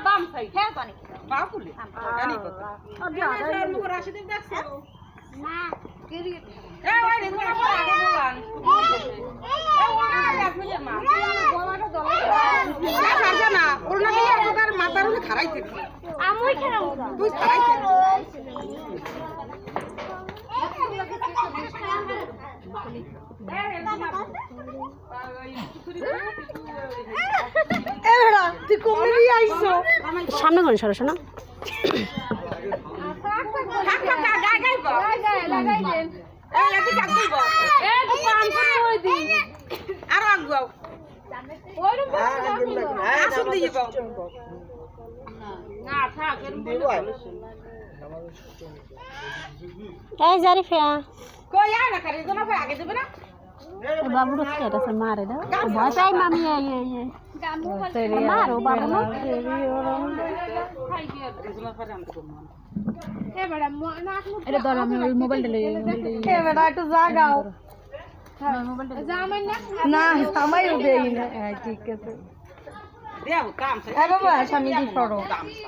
বাম সাইড হ্যাঁ কোনে বাকুলে জানি তো আর মুখ রাশিদিন দেখছো না কেরি এ ওই দেখো না আগে বলান এ ওনা আপনি মা গলাটা দলা না পারছ না ওনা দিয়ে একবার মাথার উপরে খারাইতে আমুই খেলাম তুই খারাইতে এরা তুই কমে দিয়ে আইছো সামনে কোন সরো শোনা থাক থাক গায় গাইব লাগাই দেন এই এত কাট দিব এ তো পান করে ওই দিন আর আগুয়াও ওই রকম আসুন দিয়ে যাও না থাক এরকম এই জারিফা কই আয় না করে জনা আগে দেবে না বাবুর স্ট্যাটাসে মারে দাও ভাষাই মামি এই গামু মারো বাবু না খাই গিয়ে জনা করে আমি করব এ বড় না এটা ধর আমি ওই মোবাইলটা লই এ বেটা একটু জাগাও জামাই না না সময়ও দেই না ঠিক আছে দেও কাম এ বাবা স্বামী দি ছড়ো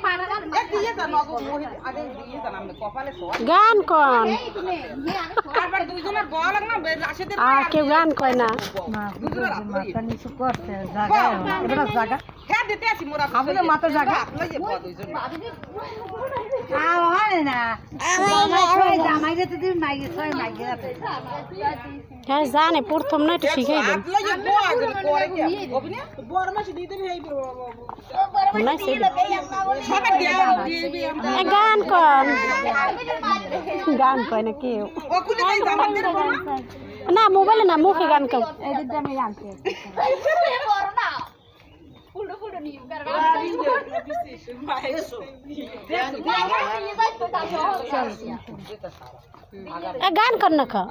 পারা গান এ দিয়ে দাও নগো মোহিত আগে দিয়ে দাও আমরা কপালে সর গান কোন তুমি হে আবার দুইজনের বল লাগ না রাশিদের কেউ গান কয় না দুইজনের মাথা নিচু করছে জায়গা এবার জায়গা হ্যাঁ দিতে আছি মোরা আমাদের মাথা জায়গা লই যে দুইজন হয় না জামাই যেতে দিন মাইকে ছয় মাইকে যাবে হ্যাঁ জানে প্রথম না একটু শিখাই দেন লই যে বল আগে করে কি অভিনে বড় মাসি দিতে এই না সেই সবাই দিয়ে গান কোন গান কয় না কেউ ও কুলে যাই জামাত দিন না মোবাইলে না মুখে গান কও পুরো পুরো নিউ কর গান কর না খা